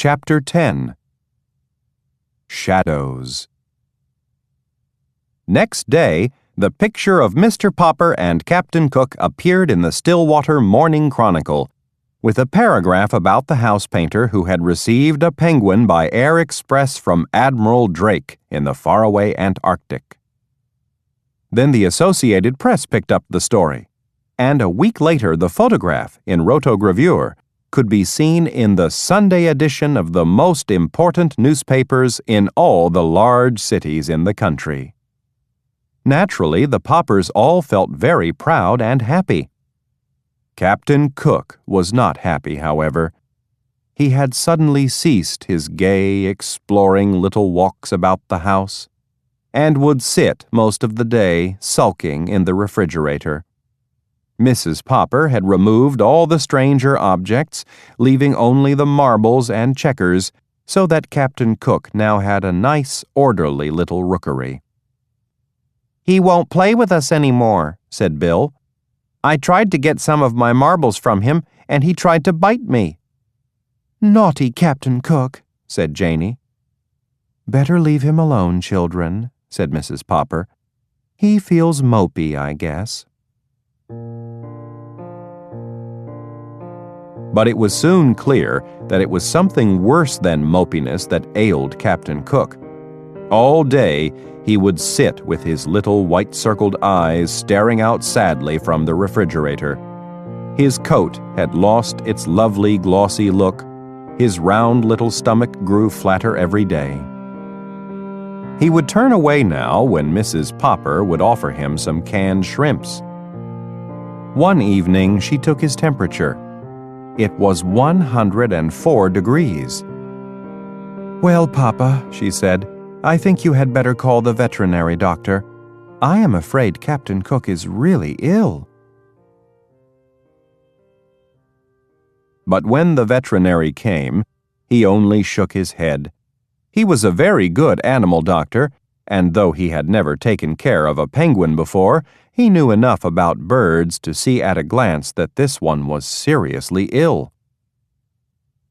Chapter 10. Shadows. Next day, the picture of Mr. Popper and Captain Cook appeared in the Stillwater Morning Chronicle, with a paragraph about the house painter who had received a penguin by air express from Admiral Drake in the faraway Antarctic. Then the Associated Press picked up the story, and a week later the photograph, in rotogravure, could be seen in the Sunday edition of the most important newspapers in all the large cities in the country. Naturally, the Poppers all felt very proud and happy. Captain Cook was not happy, however. He had suddenly ceased his gay, exploring little walks about the house, and would sit most of the day sulking in the refrigerator. Mrs. Popper had removed all the stranger objects, leaving only the marbles and checkers, so that Captain Cook now had a nice, orderly little rookery. "He won't play with us any more," said Bill. "I tried to get some of my marbles from him, and he tried to bite me." "Naughty Captain Cook," said Janey. "Better leave him alone, children," said Mrs. Popper. "He feels mopey, I guess." But it was soon clear that it was something worse than mopiness that ailed Captain Cook. All day he would sit with his little white-circled eyes staring out sadly from the refrigerator. His coat had lost its lovely glossy look. His round little stomach grew flatter every day. He would turn away now when Mrs. Popper would offer him some canned shrimps. One evening she took his temperature. It was 104 degrees. "Well, Papa," she said, "I think you had better call the veterinary doctor. I am afraid Captain Cook is really ill." But when the veterinary came, he only shook his head. He was a very good animal doctor, and though he had never taken care of a penguin before, he knew enough about birds to see at a glance that this one was seriously ill.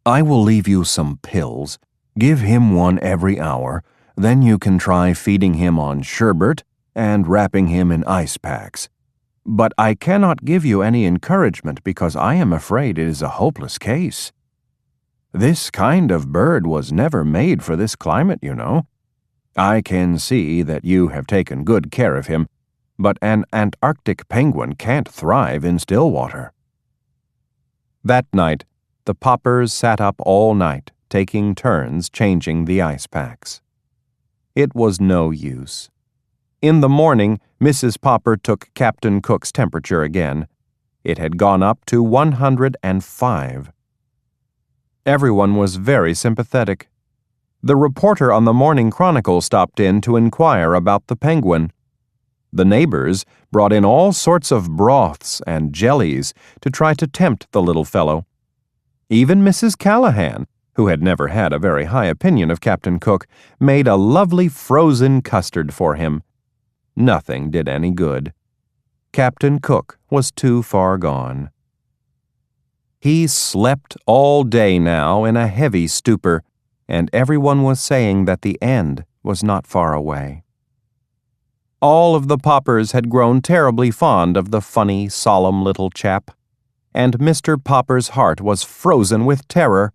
"I will leave you some pills. Give him one every hour. Then you can try feeding him on sherbet and wrapping him in ice packs. But I cannot give you any encouragement because I am afraid it is a hopeless case. This kind of bird was never made for this climate, you know. I can see that you have taken good care of him, but an Antarctic penguin can't thrive in Stillwater." That night, the Poppers sat up all night, taking turns changing the ice packs. It was no use. In the morning, Mrs. Popper took Captain Cook's temperature again. It had gone up to 105. Everyone was very sympathetic. The reporter on the Morning Chronicle stopped in to inquire about the penguin. The neighbors brought in all sorts of broths and jellies to try to tempt the little fellow. Even Mrs. Callahan, who had never had a very high opinion of Captain Cook, made a lovely frozen custard for him. Nothing did any good. Captain Cook was too far gone. He slept all day now in a heavy stupor, and everyone was saying that the end was not far away. All of the Poppers had grown terribly fond of the funny, solemn little chap, and Mr. Popper's heart was frozen with terror.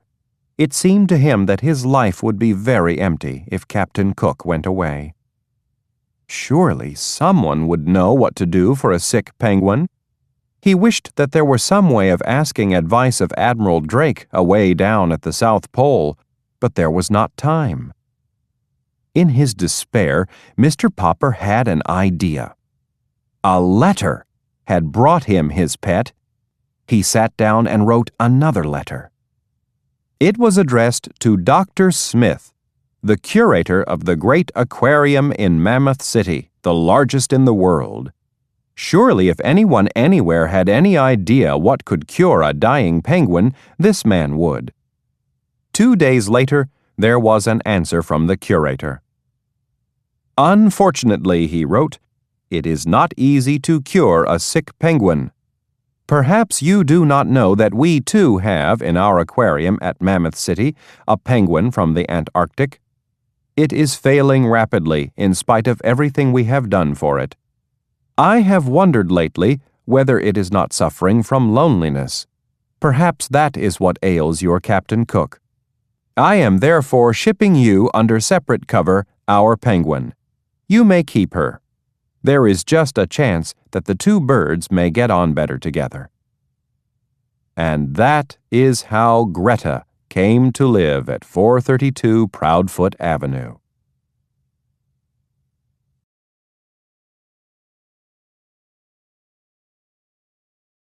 It seemed to him that his life would be very empty if Captain Cook went away. Surely someone would know what to do for a sick penguin. He wished that there were some way of asking advice of Admiral Drake away down at the South Pole, but there was not time. In his despair, Mr. Popper had an idea. A letter had brought him his pet. He sat down and wrote another letter. It was addressed to Dr. Smith, the curator of the great aquarium in Mammoth City, the largest in the world. Surely if anyone anywhere had any idea what could cure a dying penguin, this man would. 2 days later, there was an answer from the curator. "Unfortunately," he wrote, "it is not easy to cure a sick penguin. Perhaps you do not know that we too have in our aquarium at Mammoth City a penguin from the Antarctic. It is failing rapidly in spite of everything we have done for it. I have wondered lately whether it is not suffering from loneliness. Perhaps that is what ails your Captain Cook. I am therefore shipping you under separate cover our penguin. You may keep her. There is just a chance that the two birds may get on better together. And that is how Greta came to live at 432 Proudfoot Avenue.